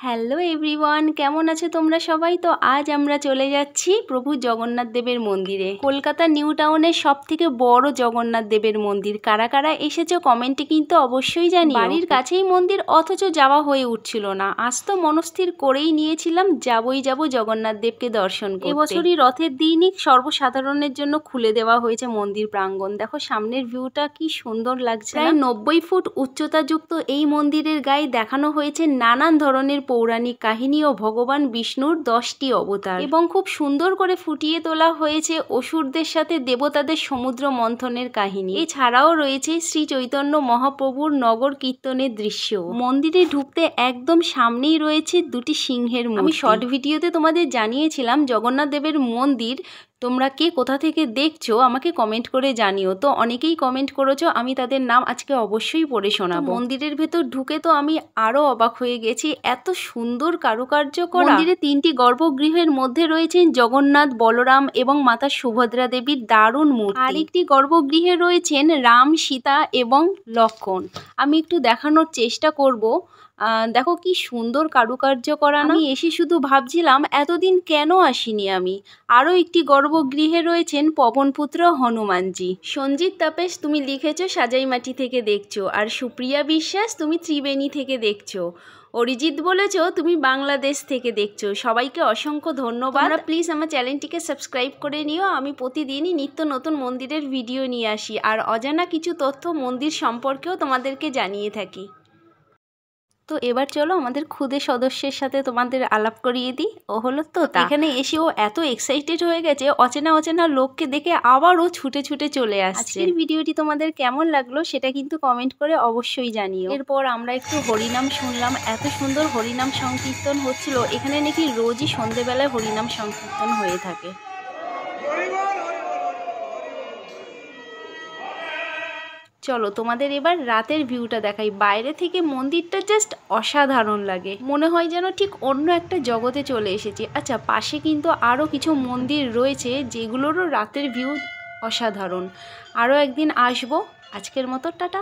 Hello everyone, কেমন আছো তোমরা সবাই? তো আজ আমরা চলে যাচ্ছি প্রভু জগন্নাথ দেবের মন্দিরে। কলকাতা নিউ টাউনের সব থেকে বড় জগন্নাথ দেবের মন্দির। কারা কারা এসেছো কমেন্টে কিন্তু অবশ্যই জানিও। বাড়ির কাছেই মন্দির, অথচ যাওয়া হয়ে উঠছিল না। আজ তো মনস্থির করেই নিয়েছিলাম যাবই যাব জগন্নাথ দেবকে দর্শন করতে। এবছরই রথের দিনই সর্বসাধারণের জন্য খুলে দেওয়া হয়েছে মন্দির প্রাঙ্গণ। দেখো সামনের ভিউটা কি সুন্দর লাগছে। প্রায় 90 ফুট উচ্চতাযুক্ত এই মন্দিরের গায়ে দেখানো হয়েছে নানান ধরনের পৌরাণিক কাহিনী ও ভগবান বিষ্ণুর 10টি অবতার, এবং খুব সুন্দর করে ফুটিয়ে তোলা হয়েছে অসুরদের সাথে দেবতাদের সমুদ্র মন্থনের কাহিনী। এছাড়াও রয়েছে শ্রী চৈতন্য মহাপ্রভুর নগর কীর্তনের দৃশ্য। মন্দিরে ঢুকতে একদম সামনেই রয়েছে দুটি সিংহের মূর্তি। আমি শর্ট ভিডিওতে তোমাদের জানিয়েছিলাম জগন্নাথ দেবের মন্দির তোমরা কে কোথা থেকে দেখছো আমাকে কমেন্ট করে জানিও। তো অনেকেই কমেন্ট করেছো, আমি তাদের নাম আজকে অবশ্যই পড়ে শোনাবো। মন্দিরের ভেতর ঢুকে তো আমি আরো অবাক হয়ে গেছি, এত সুন্দর কারুকার্য করা। মন্দিরে 3টি গর্ভগৃহের মধ্যে রয়েছেন জগন্নাথ, বলরাম এবং মাতা সুভদ্রা দেবীর দারুণ মূর্তি। আর একটি গর্ভগৃহে রয়েছেন রাম, সীতা এবং লক্ষ্মণ। আমি একটু দেখানোর চেষ্টা করব। দেখো কি সুন্দর কারুকার্য করা না? আমি এসে শুধু ভাবছিলাম এতদিন কেন আসিনি আমি। আরও একটি গর্ভগৃহে রয়েছেন পবনপুত্র হনুমানজি। সঞ্জিত তাপেশ তুমি লিখেছো সাজাই মাটি থেকে দেখছো, আর সুপ্রিয়া বিশ্বাস তুমি ত্রিবেণী থেকে দেখছো। অরিজিৎ বলেছো তুমি বাংলাদেশ থেকে দেখছো। সবাইকে অসংখ্য ধন্যবাদ। প্লিজ আমার চ্যানেলটিকে সাবস্ক্রাইব করে নিও। আমি প্রতিদিনই নিত্য নতুন মন্দিরের ভিডিও নিয়ে আসি, আর অজানা কিছু তথ্য মন্দির সম্পর্কেও তোমাদেরকে জানিয়ে থাকি। তো এবার চলো আমাদের খুদে সদস্যের সাথে তোমাদের আলাপ করিয়ে দিই। ও হলো তোতা। এখানে এসে ও এত এক্সাইটেড হয়ে গেছে, অচেনা অচেনা লোককে দেখে আবারও ছুটে ছুটে চলে আসছে। আজকের ভিডিওটি তোমাদের কেমন লাগলো সেটা কিন্তু কমেন্ট করে অবশ্যই জানিও। এরপর আমরা একটু হরিনাম শুনলাম। এত সুন্দর হরিনাম সংকীর্তন হচ্ছিল। এখানে নাকি রোজই সন্ধেবেলায় হরিনাম সংকীর্তন হয়ে থাকে। চলো তোমাদের এবার রাতের ভিউটা দেখাই। বাইরে থেকে মন্দিরটা জাস্ট অসাধারণ লাগে, মনে হয় যেন ঠিক অন্য একটা জগতে চলে এসেছি। আচ্ছা, পাশে কিন্তু আরও কিছু মন্দির রয়েছে যেগুলোরও রাতের ভিউ অসাধারণ। আরও একদিন আসবো। আজকের মতো টাটা।